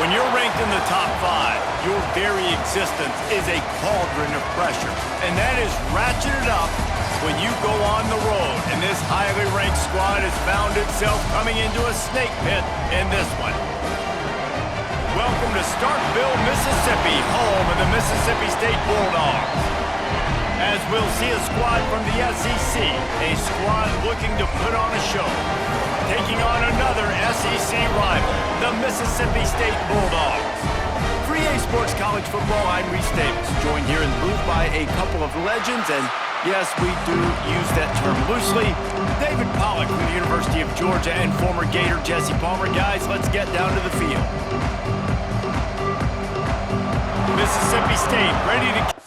When you're ranked in the top 5, your very existence is a cauldron of pressure. And that is ratcheted up when you go on the road. And this highly ranked squad has found itself coming into a snake pit in this one. Welcome to Starkville, Mississippi, home of the Mississippi State Bulldogs. As we'll see a squad from the SEC, a squad looking to put on a show, taking on another SEC rival, the Mississippi State Bulldogs. For EA Sports College Football, I'm Reese Davis, joined here in the booth by a couple of legends, and yes, we do use that term loosely. David Pollack from the University of Georgia and former Gator Jesse Palmer. Guys, let's get down to the field. Mississippi State ready to...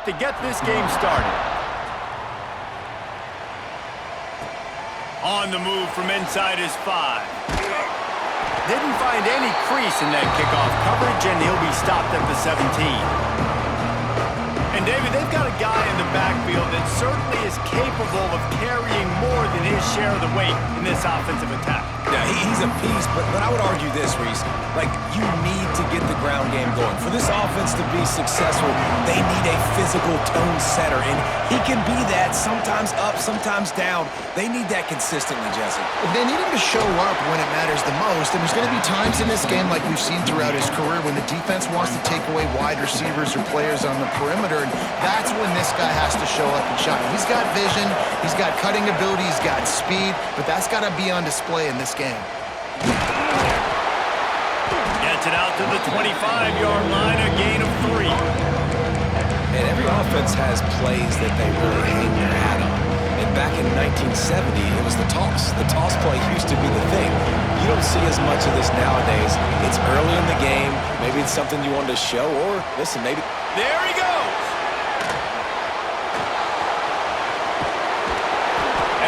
To get this game started. On the move from inside his 5. Didn't find any crease in that kickoff coverage, and he'll be stopped at the 17. And David, they've got a guy in the backfield that certainly is capable of carrying more than his share of the weight in this offensive attack. Yeah, he's a piece, but I would argue this, Reese. Like, you need to get the ground game going. For this offense to be successful, they need a physical tone setter, and he can be that, sometimes up, sometimes down. They need that consistently, Jesse. They need him to show up when it matters the most, and there's going to be times in this game like we've seen throughout his career when the defense wants to take away wide receivers or players on the perimeter, and that's when this guy has to show up and shine. He's got vision, he's got cutting ability, he's got speed, but that's got to be on display in this game. Gets it out to the 25-yard line, a gain of 3. And every offense has plays that they really hang their hat on. And back in 1970, it was the toss. The toss play used to be the thing. You don't see as much of this nowadays. It's early in the game. Maybe it's something you wanted to show, or listen, maybe... There he goes!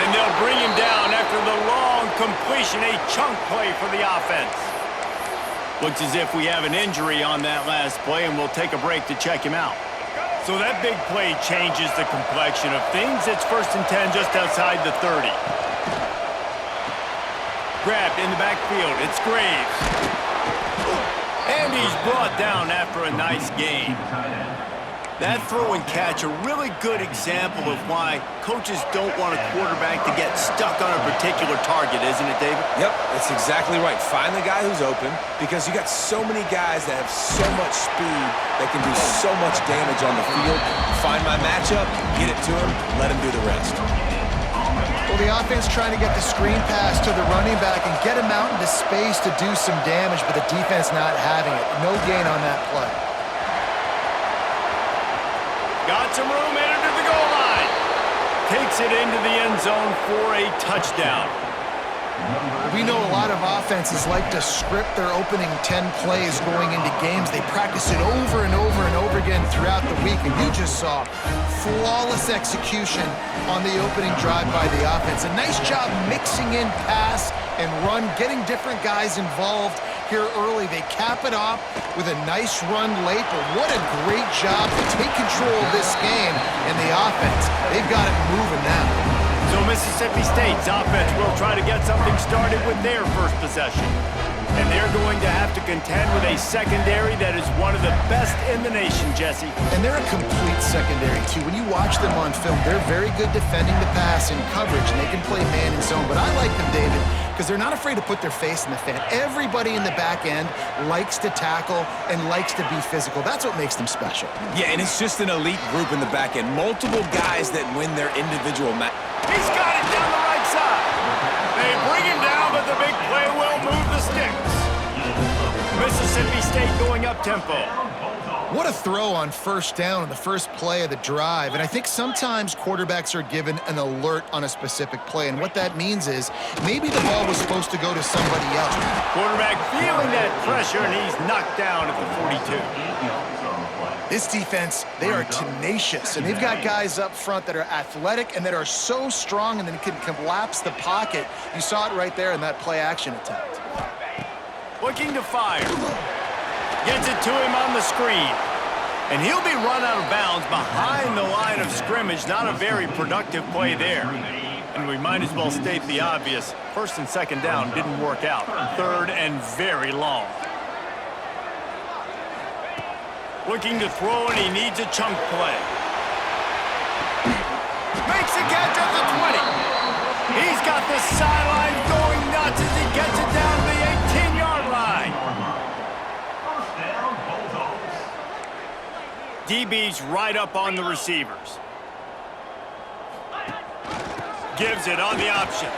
And they'll They'll bring him down after the long completion, a chunk play for the offense. Looks as if we have an injury on that last play, and we'll take a break to check him out. So that big play changes the complexion of things. It's 1st and 10 just outside the 30. Grabbed in the backfield. It's Graves. And he's brought down after a nice gain. That throw and catch, a really good example of why coaches don't want a quarterback to get stuck on a particular target, isn't it, David? Yep, that's exactly right. Find the guy who's open, because you got so many guys that have so much speed that can do so much damage on the field. Find my matchup, get it to him, let him do the rest. Well, the offense trying to get the screen pass to the running back and get him out into space to do some damage, but the defense not having it. No gain on that play. Got some room, headed to the goal line. Takes it into the end zone for a touchdown. We know a lot of offenses like to script their opening 10 plays going into games. They practice it over and over and over again throughout the week, and you just saw flawless execution on the opening drive by the offense. A nice job mixing in pass and run, getting different guys involved here early. They cap it off with a nice run late, but what a great job to take control of this game and the offense. They've got it moving now. So Mississippi State's offense will try to get something started with their first possession. And they're going to have to contend with a secondary that is one of the best in the nation, Jesse. And they're a complete secondary, too. When you watch them on film, they're very good defending the pass and coverage, and they can play man and zone. But I like them, David, because they're not afraid to put their face in the fan. Everybody in the back end likes to tackle and likes to be physical. That's what makes them special. Yeah, and it's just an elite group in the back end. Multiple guys that win their individual match. He's got it down the right side. They bring him down, but the big play will move the sticks. Mississippi State going up-tempo. What a throw on first down on the first play of the drive. And I think sometimes quarterbacks are given an alert on a specific play. And what that means is maybe the ball was supposed to go to somebody else. Quarterback feeling that pressure, and he's knocked down at the 42. This defense, they are tenacious, and they've got guys up front that are athletic and that are so strong and then can collapse the pocket. You saw it right there in that play-action attempt. Looking to fire. Gets it to him on the screen. And he'll be run out of bounds behind the line of scrimmage. Not a very productive play there. And we might as well state the obvious. 1st and 2nd down didn't work out. 3rd and very long. Looking to throw, and he needs a chunk play. Makes a catch at the 20. He's got the sideline going nuts as he gets it down to the 18-yard line. DB's right up on the receivers. Gives it on the option.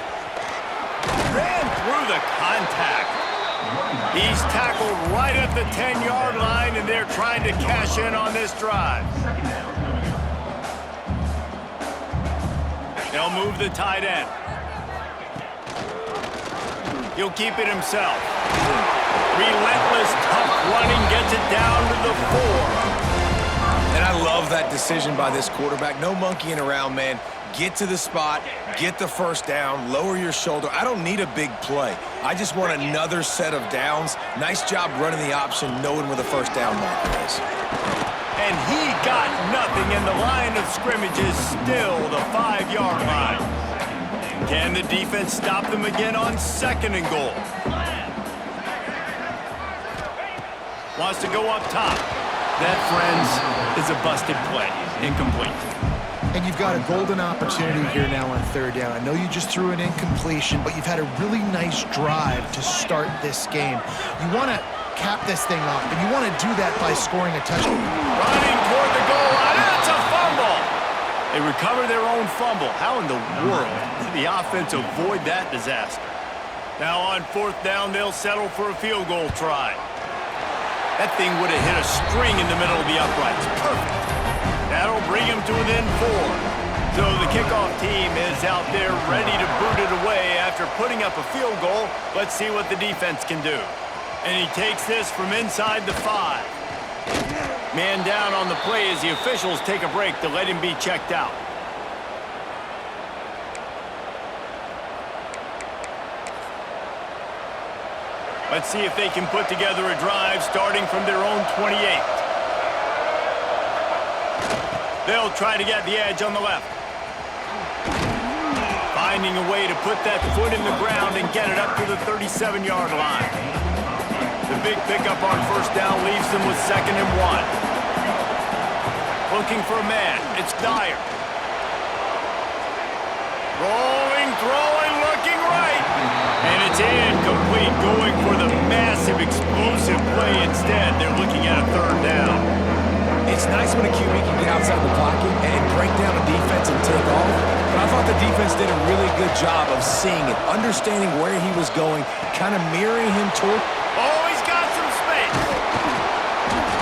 Ran through the contact. He's tackled right at the 10-yard line, and they're trying to cash in on this drive. They'll move the tight end. He'll keep it himself. Relentless, tough running, gets it down to the 4. And I love that decision by this quarterback. No monkeying around, man. Get to the spot, get the first down, lower your shoulder. I don't need a big play. I just want another set of downs. Nice job running the option, knowing where the first down marker is. And he got nothing, and the line of scrimmage is still the 5-yard line. Can the defense stop them again on 2nd and goal? Wants to go up top. That, friends, is a busted play. Incomplete. And you've got a golden opportunity here now on 3rd down. I know you just threw an incompletion, but you've had a really nice drive to start this game. You want to cap this thing off, and you want to do that by scoring a touchdown. Running toward the goal line, and it's a fumble! They recover their own fumble. How in the world did the offense avoid that disaster? Now on 4th down, they'll settle for a field goal try. That thing would have hit a string in the middle of the uprights. Perfect. That'll bring him to within 4. So the kickoff team is out there ready to boot it away after putting up a field goal. Let's see what the defense can do. And he takes this from inside the 5. Man down on the play as the officials take a break to let him be checked out. Let's see if they can put together a drive starting from their own 28. They'll try to get the edge on the left. Finding a way to put that foot in the ground and get it up to the 37-yard line. The big pickup on first down leaves them with 2nd and 1. Looking for a man. It's Dyer. Rolling, throwing, looking right. And it's incomplete, going for the massive, explosive play instead. They're looking at a 3rd down. It's nice when a QB can get outside the pocket and break down a defense and take off. But I thought the defense did a really good job of seeing it, understanding where he was going, kind of mirroring him toward. Oh, he's got some space.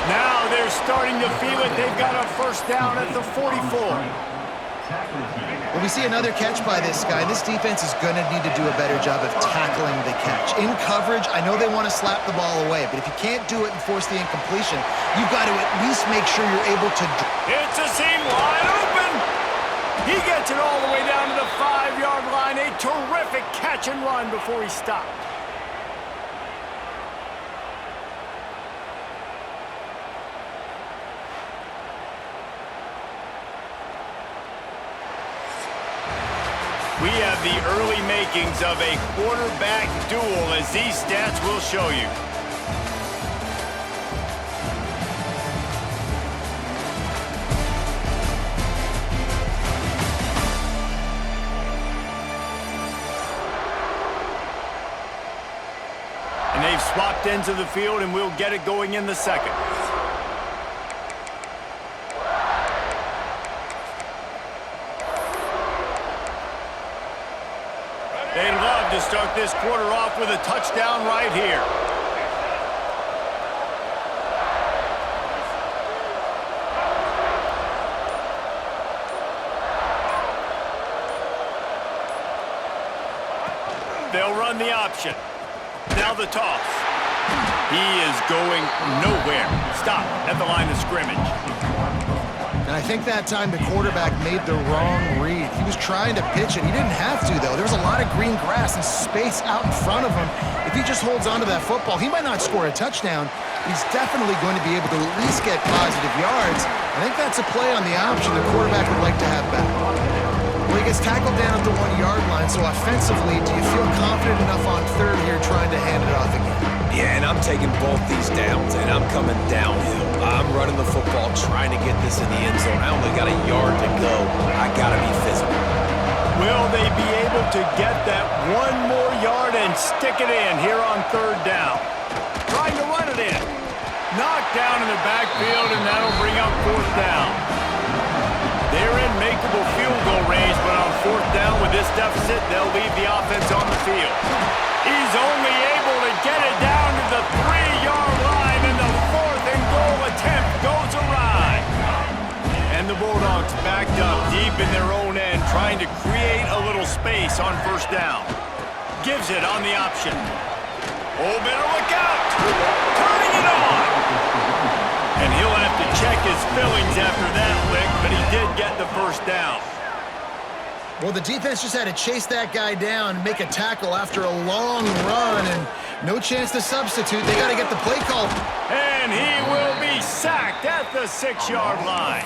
Now they're starting to feel it. They've got a 1st down at the 44. Well, we see another catch by this guy. This defense is going to need to do a better job of tackling the catch. In coverage, I know they want to slap the ball away, but if you can't do it and force the incompletion, you've got to at least make sure you're able to. It's a seam wide open. He gets it all the way down to the 5-yard line. A terrific catch and run before he stopped. We have the early makings of a quarterback duel, as these stats will show you. And they've swapped ends of the field, and we'll get it going in the 2nd. They'd love to start this quarter off with a touchdown right here. They'll run the option. Now the toss. He is going nowhere. Stop at the line of scrimmage. And I think that time the quarterback made the wrong read. He was trying to pitch it. He didn't have to, though. There was a lot of green grass and space out in front of him. If he just holds onto that football, he might not score a touchdown. He's definitely going to be able to at least get positive yards. I think that's a play on the option the quarterback would like to have back. Well, he gets tackled down at the 1-yard line, so offensively, do you feel confident enough on 3rd here trying to hand it off again? Yeah, and I'm taking both these downs, and I'm coming downhill. I'm running the football, trying to get this in the end zone. I only got a yard to go. I got to be physical. Will they be able to get that 1 more yard and stick it in here on 3rd down? Trying to run it in. Knocked down in the backfield, and that'll bring up 4th down. They're in makeable field goal range, but on 4th down with this deficit, they'll leave the offense on the field. He's only able to get it down to the 3-yard line, and the 4th and goal attempt goes awry. And the Bulldogs backed up deep in their own end, trying to create a little space on 1st down. Gives it on the option. Oh, better look out! Turning it on! And he'll have to check his fillings after that lick, but he did get the 1st down. Well, the defense just had to chase that guy down and make a tackle after a long run, and no chance to substitute. They got to get the play call. And he will be sacked at the 6-yard line.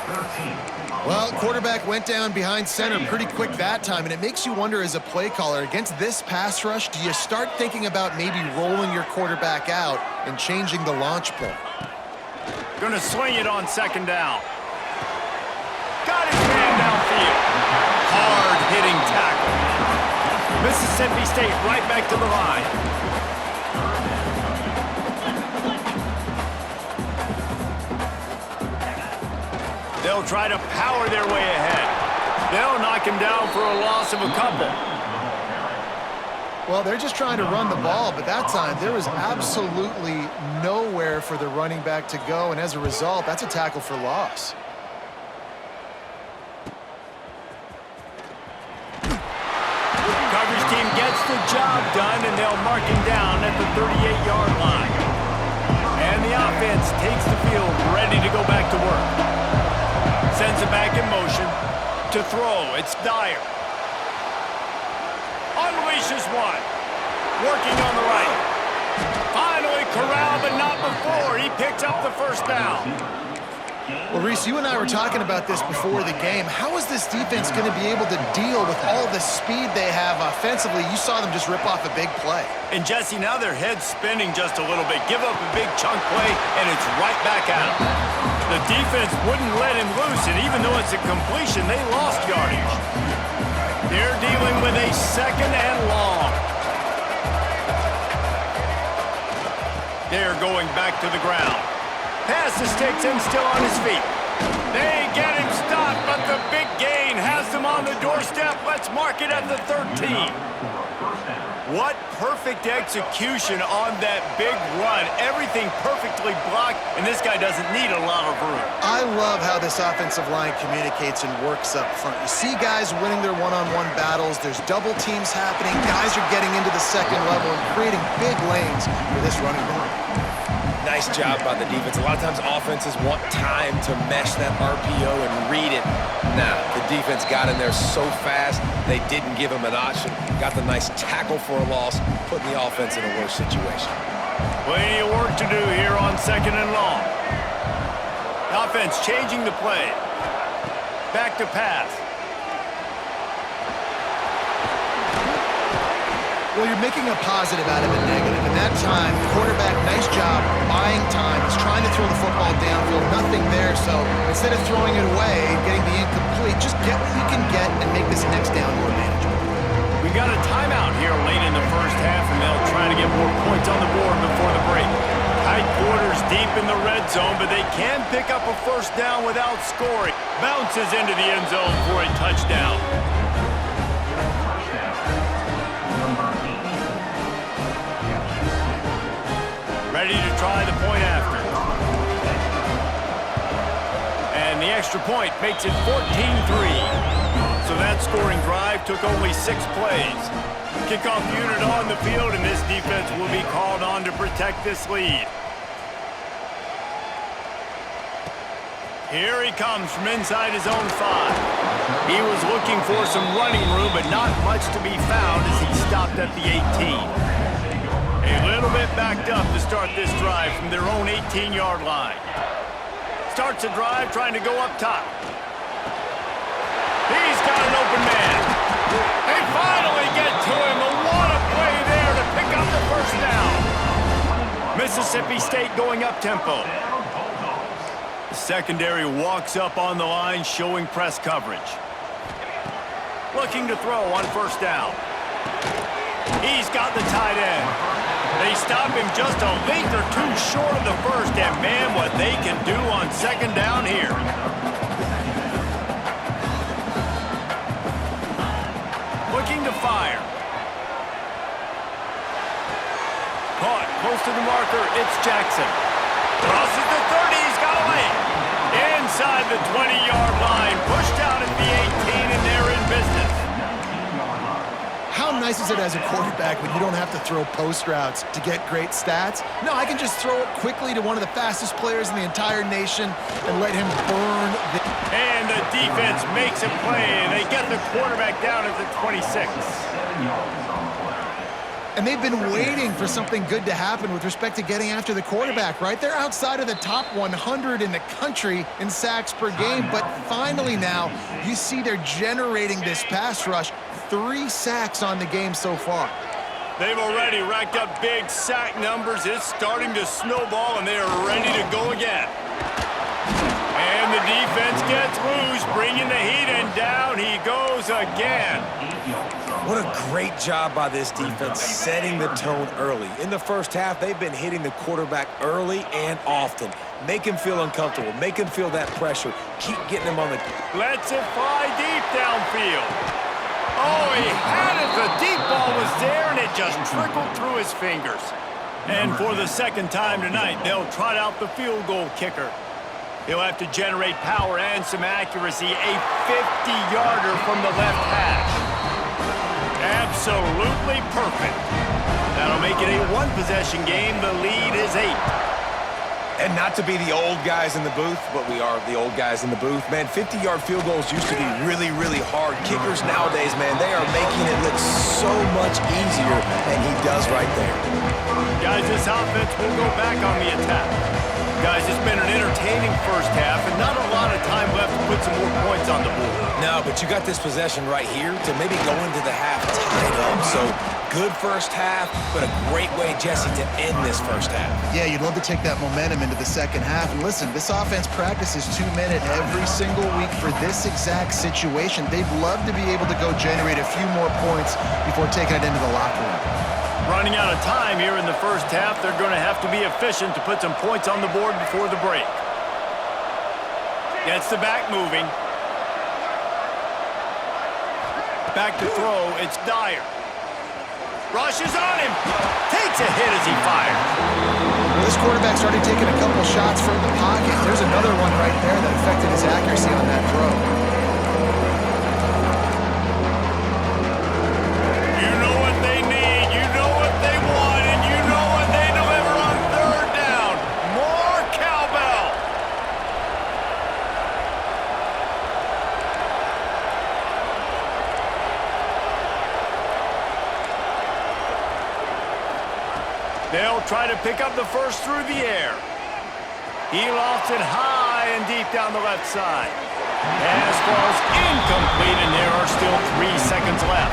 Well, quarterback went down behind center pretty quick that time, and it makes you wonder as a play caller, against this pass rush, do you start thinking about maybe rolling your quarterback out and changing the launch point? Gonna swing it on 2nd down. Got his man downfield. Hard-hitting tackle. Mississippi State right back to the line. They'll try to power their way ahead. They'll knock him down for a loss of a couple. Well, they're just trying to run the ball, but that time there was absolutely nowhere for the running back to go, and as a result, that's a tackle for loss. Coverage team gets the job done, and they'll mark him down at the 38-yard line. And the offense takes the field, ready to go back to work. Sends it back in motion. To throw, it's Dyer. Unleashes one. Working on the right. Finally corralled, but not before. He picks up the first down. Well, Reese, you and I were talking about this before the game. How is this defense going to be able to deal with all the speed they have offensively? You saw them just rip off a big play. And, Jesse, now their head's spinning just a little bit. Give up a big chunk play, and it's right back at them. The defense wouldn't let him loose, and even though it's a completion, they lost yardage. They're dealing with a second and long. They're going back to the ground. Pass to Sticks still on his feet. They get him stopped, but the big gain has them on the doorstep. Let's mark it at the 13. What perfect execution on that big run. Everything perfectly blocked, and this guy doesn't need a lot of room. I love how this offensive line communicates and works up front. You see guys winning their one-on-one battles. There's double teams happening. Guys are getting into the second level and creating big lanes for this running back. Nice job by the defense. A lot of times offenses want time to mesh that RPO and read it. Nah, the defense got in there so fast, they didn't give him an option. Got the nice tackle for a loss, putting the offense in a worse situation. Plenty of work to do here on second and long. Offense changing the play. Back to pass. Well, you're making a positive out of a negative. And that time, quarterback, nice job, buying time. He's trying to throw the football downfield, nothing there. So instead of throwing it away and getting the incomplete, just get what you can get and make this next down more manageable. We got a timeout here late in the first half, and they'll try to get more points on the board before the break. Tight quarters deep in the red zone, but they can pick up a first down without scoring. Bounces into the end zone for a touchdown. Ready to try the point after. And the extra point makes it 14-3. So that scoring drive took only 6 plays. Kickoff unit on the field, and this defense will be called on to protect this lead. Here he comes from inside his own 5. He was looking for some running room, but not much to be found as he stopped at the 18. A little bit backed up to start this drive from their own 18-yard line. Starts a drive trying to go up top. He's got an open man. They finally get to him. A lot of play there to pick up the first down. Mississippi State going up-tempo. The secondary walks up on the line, showing press coverage. Looking to throw on first down. He's got the tight end. They stop him just a length or 2 short of the first, and man, what they can do on second down here. Looking to fire. Caught close to the marker, it's Jackson. Crosses the 30, he's got a lane. Inside the 20-yard line, pushed out at the 18, and they're in business. How nice is it as a quarterback when you don't have to throw post routes to get great stats? No, I can just throw it quickly to one of the fastest players in the entire nation and let him burn the... And the defense makes a play, and they get the quarterback down at the 26. And they've been waiting for something good to happen with respect to getting after the quarterback, right? They're outside of the top 100 in the country in sacks per game, but finally now you see they're generating this pass rush. 3 sacks on the game so far. They've already racked up big sack numbers. It's starting to snowball, and they are ready to go again. And the defense gets loose, bringing the heat, and down he goes again. What a great job by this defense, setting the tone early. In the first half, they've been hitting the quarterback early and often. Make him feel uncomfortable, make him feel that pressure. Keep getting him on the... Lets it fly deep downfield. Oh, he had it. The deep ball was there, and it just trickled through his fingers. And for the second time tonight, they'll trot out the field goal kicker. He'll have to generate power and some accuracy. A 50-yarder from the left hash. Absolutely perfect. That'll make it a 1-possession game. The lead is 8. And not to be the old guys in the booth, but we are the old guys in the booth. Man, 50-yard field goals used to be really, really hard. Kickers nowadays, man, they are making it look so much easier, and he does right there. Guys, this offense will go back on the attack. Guys, it's been an entertaining first half, and not a lot of time left to put some more points on the board. No, but you got this possession right here to maybe go into the half tied up. So good first half, but a great way, Jesse, to end this first half. Yeah, you'd love to take that momentum into the second half. And listen, this offense practices 2-minute every single week for this exact situation. They'd love to be able to go generate a few more points before taking it into the locker room. Running out of time here in the first half, they're going to have to be efficient to put some points on the board before the break. Gets the back moving. Back to throw, it's Dyer. Rushes on him. Takes a hit as he fires. Well, this quarterback's already taken a couple shots from the pocket. There's another one right there that affected his accuracy on that throw. You know what they need, you know what they want, and you know what they deliver on third down. More cowbell. They'll try to pick up the first through the air. He lofts it high and deep down the left side. Pass falls incomplete, and there are still 3 seconds left.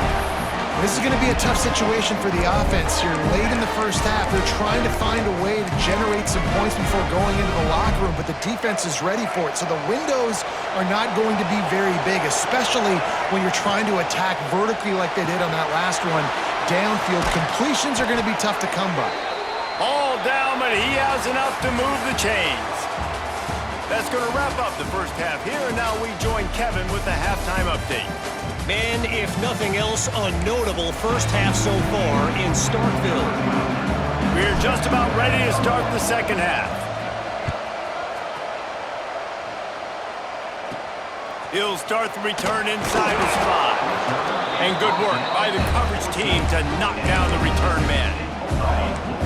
This is going to be a tough situation for the offense here. Late in the first half, they're trying to find a way to generate some points before going into the locker room, but the defense is ready for it. So the windows are not going to be very big, especially when you're trying to attack vertically like they did on that last one. Downfield completions are going to be tough to come by. All down, but he has enough to move the chains. That's going to wrap up the first half here, and now we join Kevin with the halftime update. Man, if nothing else, a notable first half so far in Starkville. We're just about ready to start the second half. He'll start the return inside his 5. And good work by the coverage team to knock down the return man.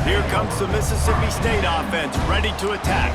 Here comes the Mississippi State offense ready to attack.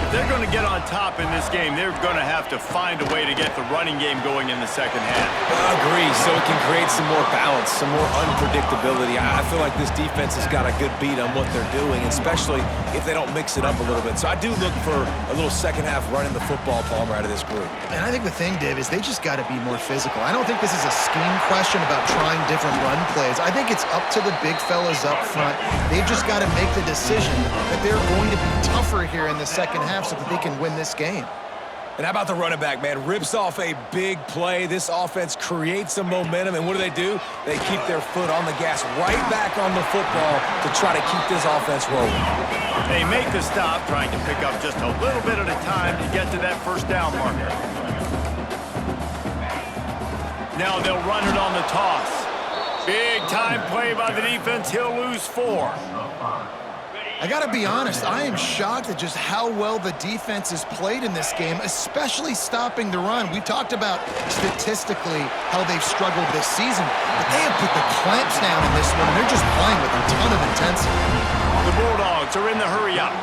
If they're going to get on top in this game, they're going to have to find a way to get the running game going in the second half. I agree, so it can create some more balance, some more unpredictability. I feel like this defense has got a good beat on what they're doing, especially if they don't mix it up a little bit. So I do look for a little second half running the football, Palmer, out of this group. And I think the thing, Dave, is they just got to be more physical. I don't think this is a scheme question about trying different run plays. I think it's up to the big fellas up front. They've just got to make the decision that they're going to be tougher here in the second half so that they can win this game. And how about the running back, man? Rips off a big play. This offense creates some momentum, and what do? They keep their foot on the gas, right back on the football to try to keep this offense rolling. They make the stop, trying to pick up just a little bit at a time to get to that first down marker. Now they'll run it on the toss. Big time play by the defense. He'll lose 4. I got to be honest, I am shocked at just how well the defense has played in this game, especially stopping the run. We talked about statistically how they've struggled this season, but they have put the clamps down in this one, and they're just playing with a ton of intensity. The Bulldogs are in the hurry up.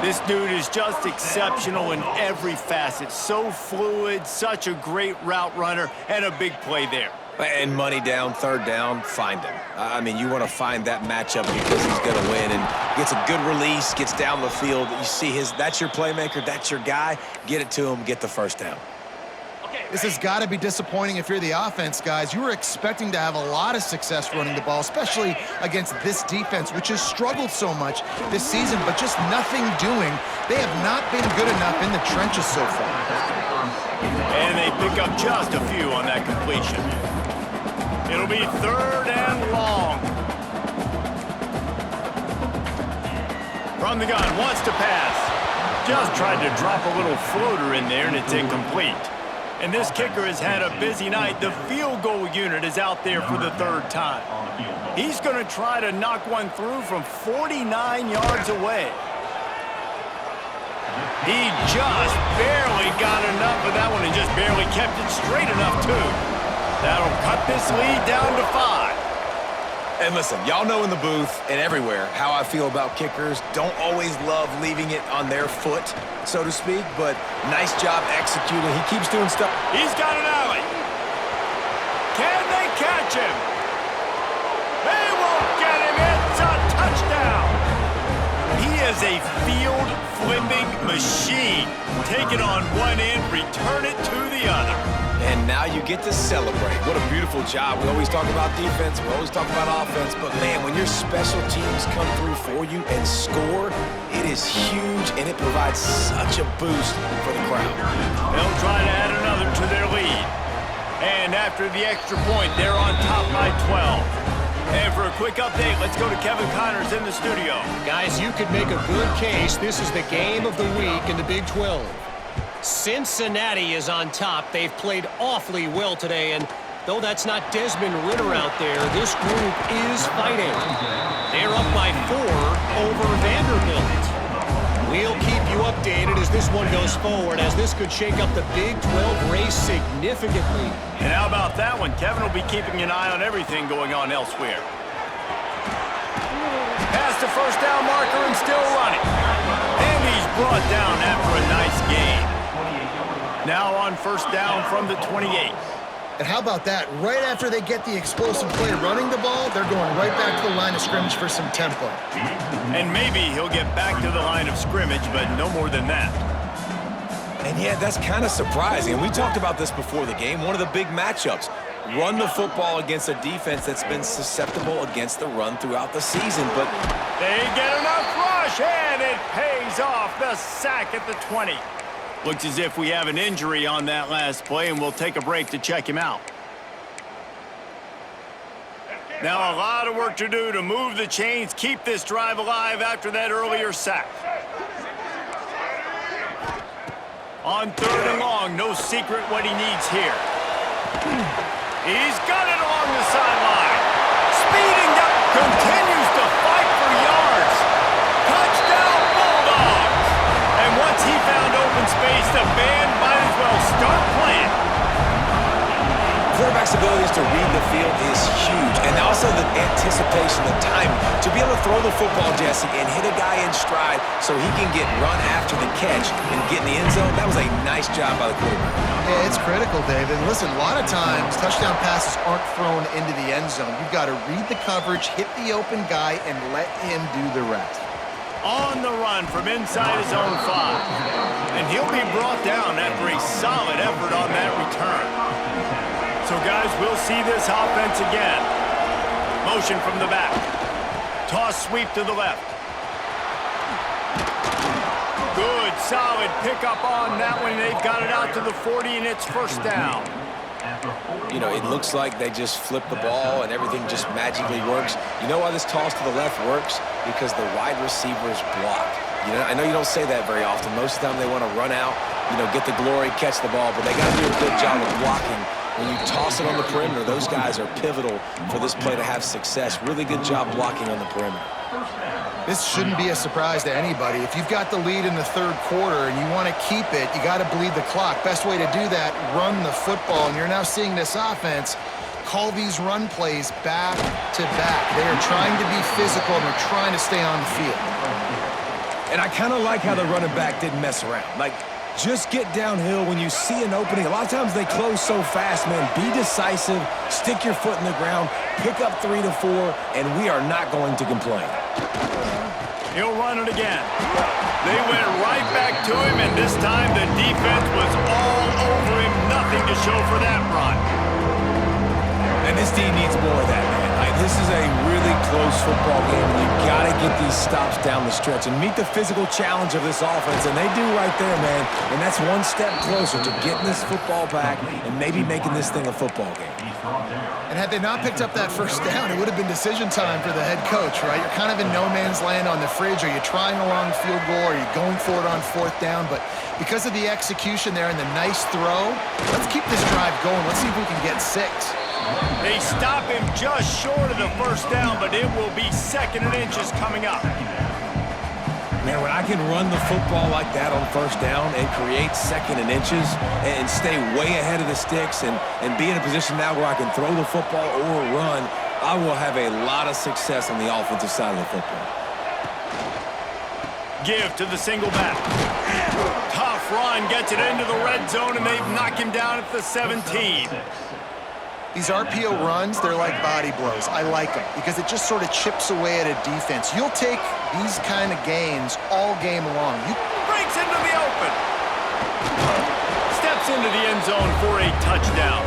This dude is just exceptional in every facet. So fluid, such a great route runner, and a big play there. And money down, third down, find him. I mean, you want to find that matchup because he's going to win. And gets a good release, gets down the field. You see that's your playmaker, that's your guy. Get it to him, get the first down. This has got to be disappointing if you're the offense, guys. You were expecting to have a lot of success running the ball, especially against this defense, which has struggled so much this season, but just nothing doing. They have not been good enough in the trenches so far. And they pick up just a few on that completion. It'll be third and long. From the gun, wants to pass. Just tried to drop a little floater in there, and it's incomplete. And this kicker has had a busy night. The field goal unit is out there for the third time. He's going to try to knock one through from 49 yards away. He just barely got enough of that one and just barely kept it straight enough, too. That'll cut this lead down to 5. And listen, y'all know in the booth and everywhere how I feel about kickers. Don't always love leaving it on their foot, so to speak, but nice job executing. He keeps doing stuff. He's got an alley. Can they catch him? They won't get him. It's a touchdown. He is a field-flipping machine. Take it on one end, return it to the other. And now you get to celebrate. What a beautiful job. We always talk about defense. We always talk about offense. But, man, when your special teams come through for you and score, it is huge, and it provides such a boost for the crowd. They'll try to add another to their lead. And after the extra point, they're on top by 12. And for a quick update, let's go to Kevin Connors in the studio. Guys, you could make a good case. This is the game of the week in the Big 12. Cincinnati is on top. They've played awfully well today, and though that's not Desmond Ridder out there, this group is fighting. They're up by 4 over Vanderbilt. We'll keep you updated as this one goes forward, as this could shake up the Big 12 race significantly. And how about that one? Kevin will be keeping an eye on everything going on elsewhere. Past the first down marker and still running. And he's brought down after a nice gain. Now on first down from the 28. And how about that? Right after they get the explosive play running the ball, they're going right back to the line of scrimmage for some tempo. And maybe he'll get back to the line of scrimmage, but no more than that. And, yeah, that's kind of surprising. And we talked about this before the game. One of the big matchups. Run the football against a defense that's been susceptible against the run throughout the season. But they get enough rush, and it pays off. The sack at the 20. Looks as if we have an injury on that last play, and we'll take a break to check him out. Now a lot of work to do to move the chains, keep this drive alive after that earlier sack. On 3rd and long, no secret what he needs here. He's got it along the sideline. Speeding up, continues to fight for yards. Touchdown Bulldogs. And once he found open space, the band might as well start playing. Quarterback's abilities to read the field is huge, and also the anticipation, the timing. To be able to throw the football, Jesse, and hit a guy in stride so he can get run after the catch and get in the end zone, that was a nice job by the quarterback. Yeah, it's critical, David. And listen, a lot of times touchdown passes aren't thrown into the end zone. You've got to read the coverage, hit the open guy, and let him do the rest. On the run from inside his own 5. And he'll be brought down after a solid effort on that return. So, guys, we'll see this offense again. Motion from the back. Toss sweep to the left. Good, solid pickup on that one. They've got it out to the 40, and it's first down. You know, it looks like they just flip the ball and everything just magically works. You know why this toss to the left works? Because the wide receivers block. You know, I know you don't say that very often. Most of the time they want to run out, you know, get the glory, catch the ball, but they got to do a good job of blocking. When you toss it on the perimeter, those guys are pivotal for this play to have success. Really good job blocking on the perimeter. This shouldn't be a surprise to anybody. If you've got the lead in the 3rd quarter and you want to keep it, you got to bleed the clock. Best way to do that, run the football. And you're now seeing this offense call these run plays back to back. They are trying to be physical, and they're trying to stay on the field. And I kind of like how the running back didn't mess around. Like, just get downhill when you see an opening. A lot of times they close so fast, man. Be decisive, stick your foot in the ground, pick up 3 to 4, and we are not going to complain. He'll run it again. They went right back to him, and this time the defense was all over him. Nothing to show for that run. And this team needs more of that, man. This is a really close football game, and you've got to get these stops down the stretch and meet the physical challenge of this offense, and they do right there, man. And that's one step closer to getting this football back and maybe making this thing a football game. And had they not picked up that first down, it would have been decision time for the head coach, right? You're kind of in no man's land on the fridge. Are you trying a long field goal? Are you going for it on 4th down? But because of the execution there and the nice throw, let's keep this drive going. Let's see if we can get 6. They stop him just short of the first down, but it will be 2nd and inches coming up. Man, when I can run the football like that on first down and create 2nd and inches and stay way ahead of the sticks and be in a position now where I can throw the football or run, I will have a lot of success on the offensive side of the football. Give to the single back. Tough run, gets it into the red zone, and they knock him down at the 17. These RPO runs, they're like body blows. I like them because it just sort of chips away at a defense. You'll take these kind of gains all game long. Breaks into the open. Steps into the end zone for a touchdown.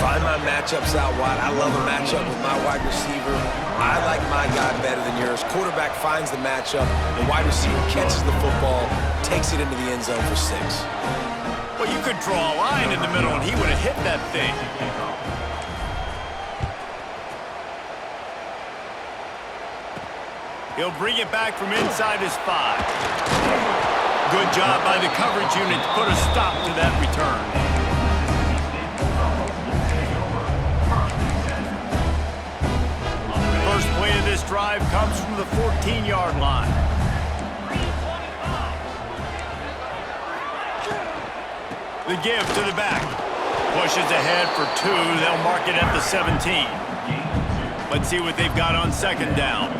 Find my matchups out wide. I love a matchup with my wide receiver. I like my guy better than yours. Quarterback finds the matchup. The wide receiver catches the football, takes it into the end zone for 6. Well, you could draw a line in the middle, and he would have hit that thing. He'll bring it back from inside his 5. Good job by the coverage unit to put a stop to that return. First play of this drive comes from the 14-yard line. The give to the back. Pushes ahead for 2. They'll mark it at the 17. Let's see what they've got on second down.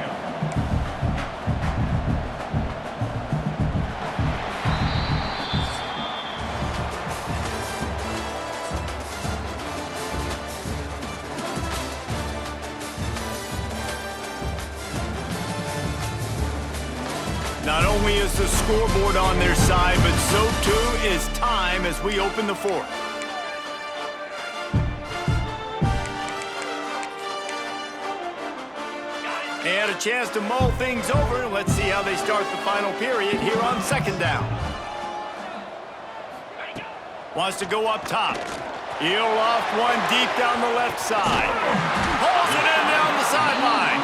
Not only is the scoreboard on their side, but so too is time as we open the 4th. They had a chance to mull things over. Let's see how they start the final period here on second down. Wants to go up top. He'll off one deep down the left side. Pulls it in down the sideline.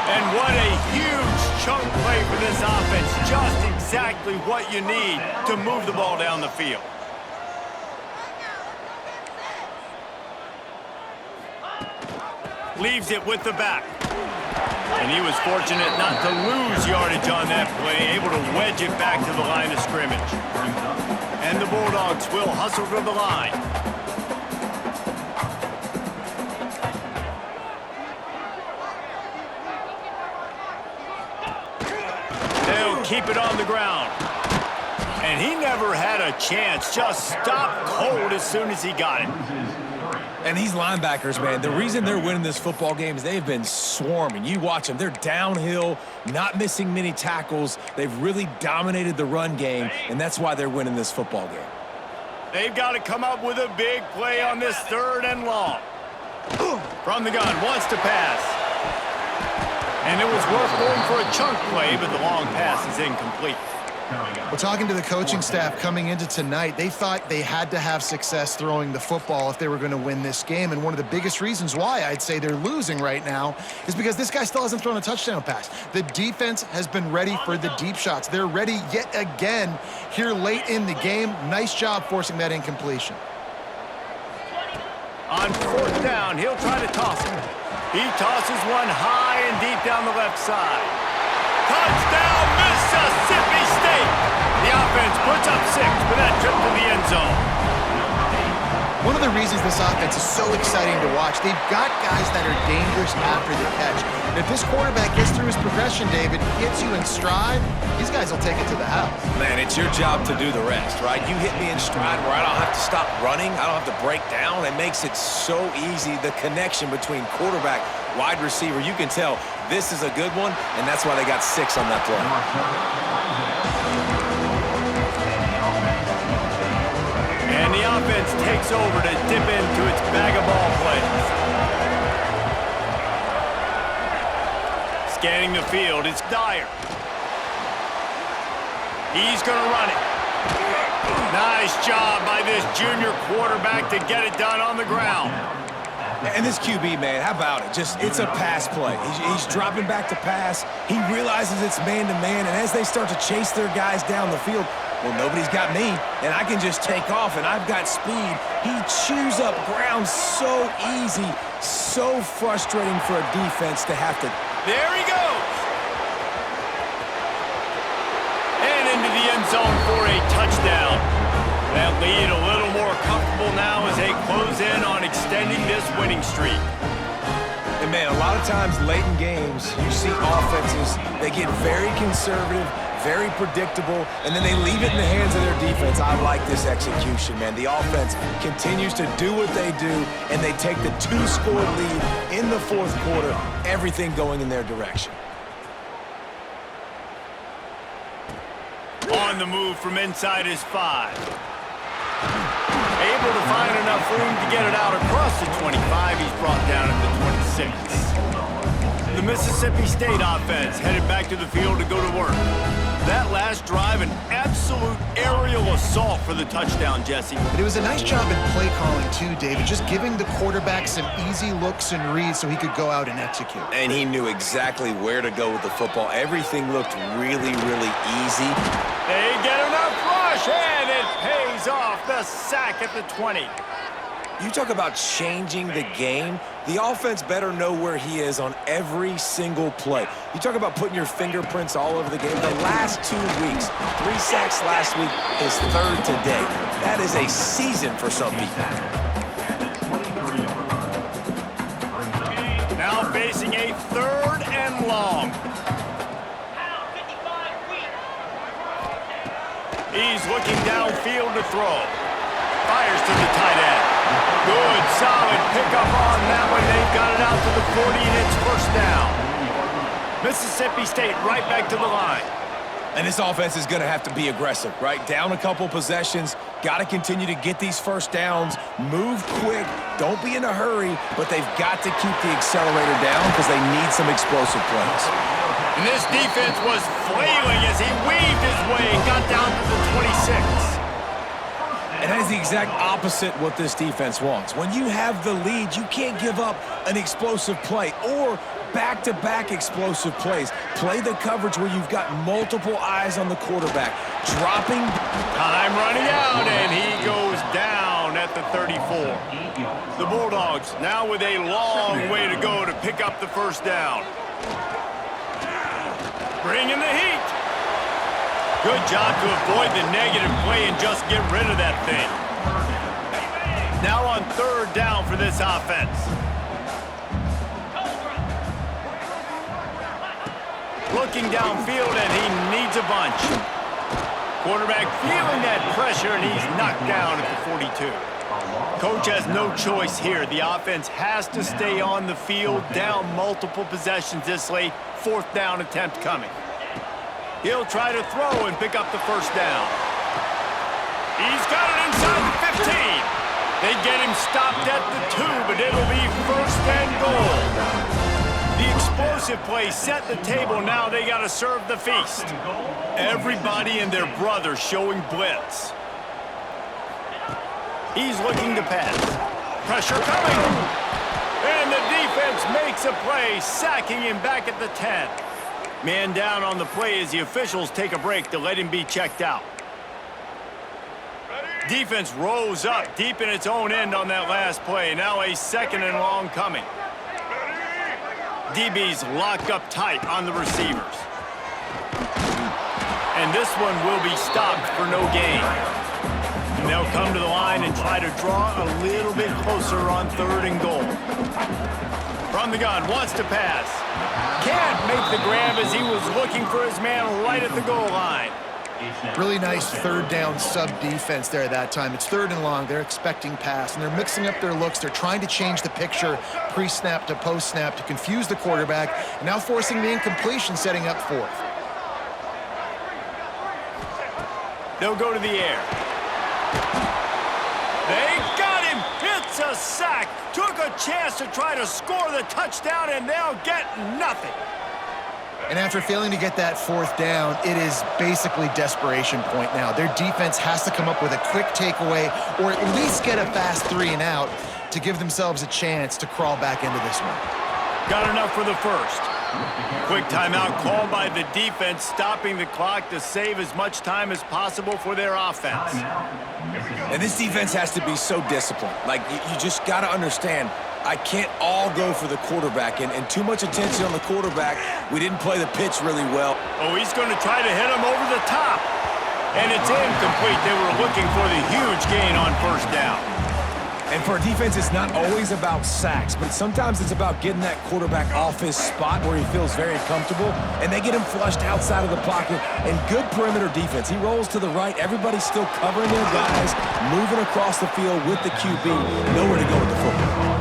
And what a huge chunk play for this offense. Just exactly what you need to move the ball down the field. Leaves it with the back. And he was fortunate not to lose yardage on that play, able to wedge it back to the line of scrimmage. And the Bulldogs will hustle to the line. They'll keep it on the ground. And he never had a chance, just stopped cold as soon as he got it. And these linebackers, man, the reason they're winning this football game is they've been swarming. You watch them. They're downhill, not missing many tackles. They've really dominated the run game, and that's why they're winning this football game. They've got to come up with a big play on this 3rd and long. From the gun, wants to pass. And it was worth going for a chunk play, but the long pass is incomplete. Well, talking to the coaching staff coming into tonight, they thought they had to have success throwing the football if they were going to win this game. And one of the biggest reasons why I'd say they're losing right now is because this guy still hasn't thrown a touchdown pass. The defense has been ready for the deep shots. They're ready yet again here late in the game. Nice job forcing that incompletion. On 4th down, he'll try to toss it. He tosses one high and deep down the left side. Touchdown, Mississippi State! The offense puts up 6 for that trip to the end zone. One of the reasons this offense is so exciting to watch, they've got guys that are dangerous after the catch. And if this quarterback gets through his progression, David, gets you in stride, these guys will take it to the house. Man, it's your job to do the rest, right? You hit me in stride where I don't have to stop running. I don't have to break down. It makes it so easy, the connection between quarterback, wide receiver. You can tell this is a good one, and that's why they got 6 on that play. And the offense takes over to dip into its bag of ball plays. Scanning the field, it's Dyer. He's going to run it. Nice job by this junior quarterback to get it done on the ground. And this QB, man, how about it? It's a pass play. He's dropping back to pass. He realizes it's man-to-man, and as they start to chase their guys down the field, well, nobody's got me, and I can just take off, and I've got speed. He chews up ground so easy, so frustrating for a defense to have to. There he goes. And into the end zone for a touchdown. That lead a little more comfortable now as they close in on extending this winning streak. And, man, a lot of times late in games, you see offenses, they get very conservative, very predictable, and then they leave it in the hands of their defense. I like this execution, man. The offense continues to do what they do, and they take the 2-score lead in the fourth quarter, everything going in their direction. On the move from inside his 5. Able to find enough room to get it out across the 25. He's brought down at the 26. The Mississippi State offense headed back to the field to go to work. That last drive, an absolute aerial assault for the touchdown, Jesse. But it was a nice job in play calling too, David, just giving the quarterback some easy looks and reads so he could go out and execute. And he knew exactly where to go with the football. Everything looked really, really easy. They get enough rush, and it pays off. The sack at the 20. You talk about changing the game. The offense better know where he is on every single play. You talk about putting your fingerprints all over the game. The last 2 weeks, 3 sacks last week, his 3rd today. That is a season for some people. Now facing a 3rd and long. He's looking downfield to throw. Fires to the tight end. Good, solid pickup on that one. They've got it out to the 40, and it's first down. Mississippi State right back to the line. And this offense is going to have to be aggressive, right? Down a couple possessions, got to continue to get these first downs, move quick, don't be in a hurry, but they've got to keep the accelerator down because they need some explosive plays. And this defense was flailing as he weaved his way and got down to the 26. And that is the exact opposite what this defense wants. When you have the lead, you can't give up an explosive play or back-to-back explosive plays. Play the coverage where you've got multiple eyes on the quarterback. Dropping. Time running out, and he goes down at the 34. The Bulldogs now with a long way to go to pick up the first down. Bringing the heat. Good job to avoid the negative play and just get rid of that thing. Now on 3rd down for this offense. Looking downfield, and he needs a bunch. Quarterback feeling that pressure, and he's knocked down at the 42. Coach has no choice here. The offense has to stay on the field, down multiple possessions this late. 4th down attempt coming. He'll try to throw and pick up the first down. He's got it inside the 15. They get him stopped at the 2, but it'll be 1st and goal. The explosive play set the table. Now they got to serve the feast. Everybody and their brother showing blitz. He's looking to pass. Pressure coming. And the defense makes a play, sacking him back at the 10. Man down on the play as the officials take a break to let him be checked out. Defense rose up deep in its own end on that last play. Now a 2nd and long coming. DB's locked up tight on the receivers. And this one will be stopped for no gain. And they'll come to the line and try to draw a little bit closer on 3rd and goal. From the gun, wants to pass. Can't make the grab as he was looking for his man right at the goal line. Really nice 3rd down sub-defense there at that time. It's 3rd and long. They're expecting pass, and they're mixing up their looks. They're trying to change the picture pre-snap to post-snap to confuse the quarterback, and now forcing the incompletion, setting up 4th. They'll go to the air. They got him. It's a sack. Took a chance to try to score the touchdown, and they'll get nothing. And after failing to get that 4th down, it is basically desperation point now. Their defense has to come up with a quick takeaway or at least get a fast 3 and out to give themselves a chance to crawl back into this one. Got enough for the first. Quick timeout called by the defense, stopping the clock to save as much time as possible for their offense. And this defense has to be so disciplined. Like, you just got to understand, I can't all go for the quarterback, and too much attention on the quarterback. We didn't play the pitch really well. Oh, he's going to try to hit him over the top. And it's incomplete. They were looking for the huge gain on 1st down. And for a defense, it's not always about sacks, but sometimes it's about getting that quarterback off his spot where he feels very comfortable, and they get him flushed outside of the pocket. And good perimeter defense. He rolls to the right. Everybody's still covering their guys, moving across the field with the QB. Nowhere to go with the football.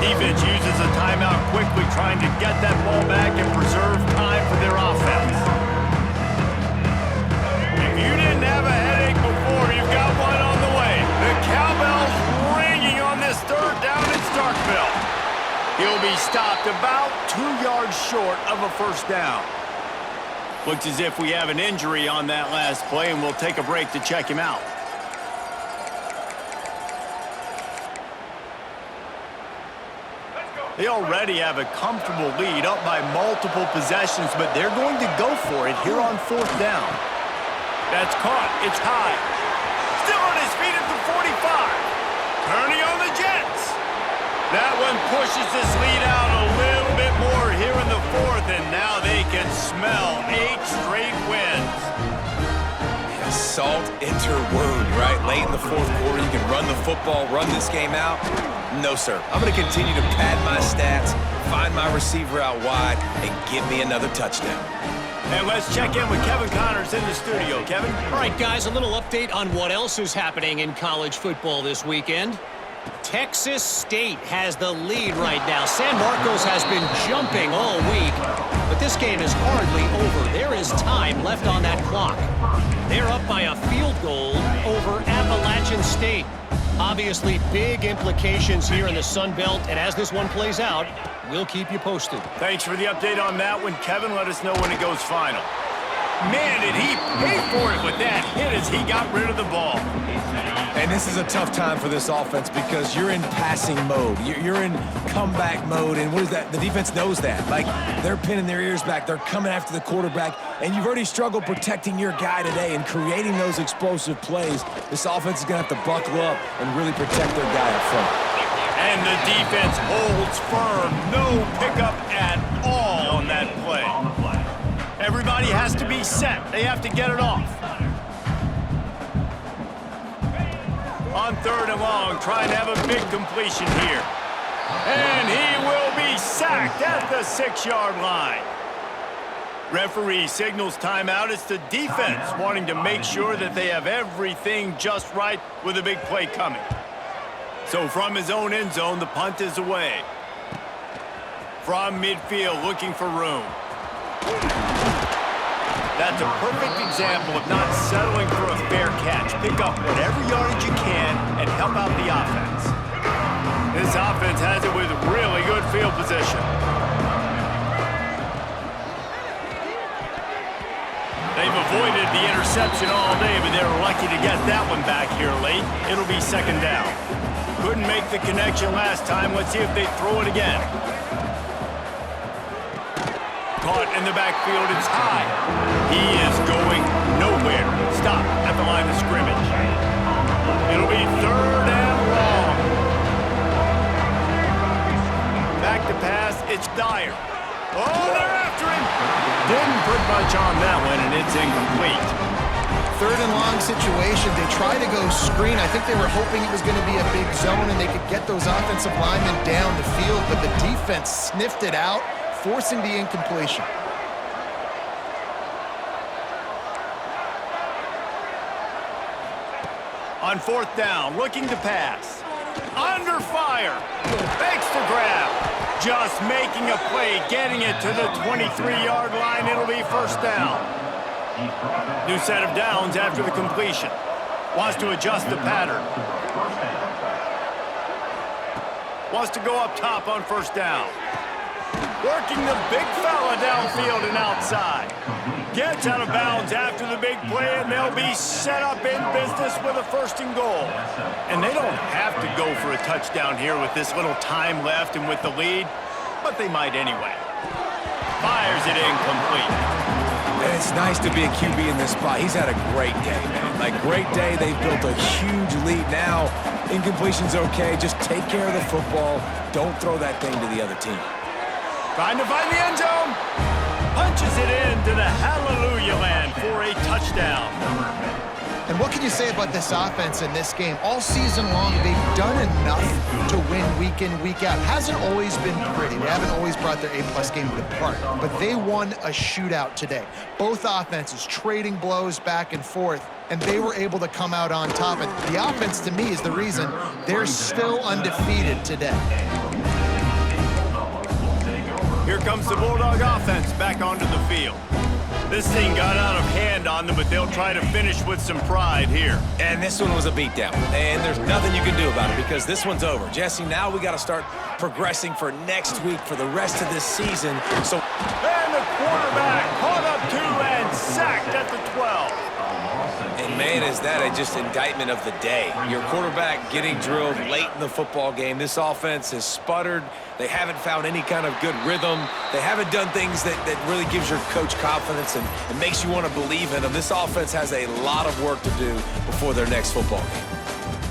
Defense uses a timeout quickly, trying to get that ball back and preserve time for their offense. If you didn't have a headache before, you've got one on the way. The cowbell's ringing on this third down in Starkville. He'll be stopped about 2 yards short of a first down. Looks as if we have an injury on that last play, and we'll take a break to check him out. They already have a comfortable lead, up by multiple possessions, but they're going to go for it here on fourth down. That's caught. It's high. Still on his feet at the 45. Turning on the Jets. That one pushes this lead out a little bit more here in the fourth, and now they can smell 8 straight wins. Salt enter wound, right? Late in the fourth quarter, you can run the football, run this game out. No, sir. I'm going to continue to pad my stats, find my receiver out wide, and give me another touchdown. And let's check in with Kevin Connors in the studio. Kevin? All right, guys, a little update on what else is happening in college football this weekend. Texas State has the lead right now. San Marcos has been jumping all week, but this game is hardly over. There is time left on that clock. They're up by a field goal over Appalachian State. Obviously, big implications here in the Sun Belt, and as this one plays out, we'll keep you posted. Thanks for the update on that one, Kevin. Let us know when it goes final. Man, did he pay for it with that hit as he got rid of the ball. And this is a tough time for this offense because you're in passing mode. You're in comeback mode, and what is that? The defense knows that. Like, they're pinning their ears back. They're coming after the quarterback, and you've already struggled protecting your guy today and creating those explosive plays. This offense is going to have to buckle up and really protect their guy up front. And the defense holds firm. No pickup at all on that play. Everybody has to be set. They have to get it off. On third and long, trying to have a big completion here. And he will be sacked at the 6-yard line. Referee signals timeout. It's the defense wanting to make sure that they have everything just right with a big play coming. So from his own end zone, the punt is away. From midfield, looking for room. That's a perfect example of not settling for a fair catch. Pick up whatever yardage you can and help out the offense. This offense has it with really good field position. They've avoided the interception all day, but they were lucky to get that one back here late. It'll be second down. Couldn't make the connection last time. Let's see if they throw it again. Caught in the backfield, it's high. He is going nowhere. Stop at the line of scrimmage. It'll be third and long. Back to pass, it's Dyer. Oh, they're after him. Didn't put much on that one, and it's incomplete. Third and long situation. They tried to go screen. I think they were hoping it was going to be a big zone and they could get those offensive linemen down the field, but the defense sniffed it out, forcing the incompletion. On fourth down, looking to pass. Under fire. Fakes the grab. Just making a play, getting it to the 23-yard line. It'll be first down. New set of downs after the completion. Wants to adjust the pattern. Wants to go up top on first down. Working the big fella downfield and outside. Gets out of bounds after the big play, and they'll be set up in business with a first and goal. And they don't have to go for a touchdown here with this little time left and with the lead, but they might anyway. Fires it incomplete. And it's nice to be a QB in this spot. He's had a great day, man. Like, great day. They've built a huge lead now. Incompletion's okay. Just take care of the football. Don't throw that thing to the other team. Trying to find the end zone. Punches it into the hallelujah land for a touchdown. And what can you say about this offense in this game? All season long, they've done enough to win week in, week out. Hasn't always been pretty. They haven't always brought their A-plus game to the park. But they won a shootout today. Both offenses trading blows back and forth, and they were able to come out on top. And the offense, to me, is the reason they're still undefeated today. Here comes the Bulldog offense back onto the field. This thing got out of hand on them, but they'll try to finish with some pride here. And this one was a beatdown. And there's nothing you can do about it because this one's over. Jesse, now we got to start progressing for next week for the rest of this season. So, and the quarterback caught up to and sacked at the 12. And man, is that just indictment of the day. Your quarterback getting drilled late in the football game. This offense has sputtered. They haven't found any kind of good rhythm. They haven't done things that really gives your coach confidence and makes you want to believe in them. This offense has a lot of work to do before their next football game.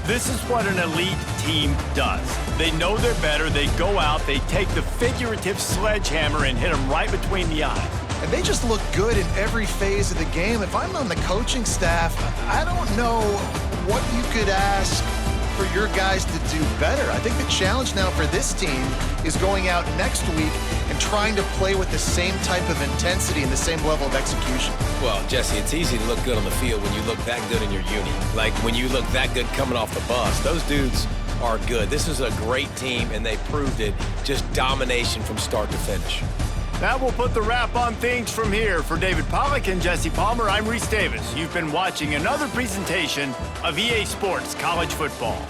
This is what an elite team does. They know they're better. They go out, they take the figurative sledgehammer and hit them right between the eyes. And they just look good in every phase of the game. If I'm on the coaching staff, I don't know what you could ask for your guys to do better. I think the challenge now for this team is going out next week and trying to play with the same type of intensity and the same level of execution. Well, Jesse, it's easy to look good on the field when you look that good in your uni. Like when you look that good coming off the bus. Those dudes are good. This is a great team, and they proved it. Just domination from start to finish. That will put the wrap on things from here. For David Pollack and Jesse Palmer, I'm Reese Davis. You've been watching another presentation of EA Sports College Football.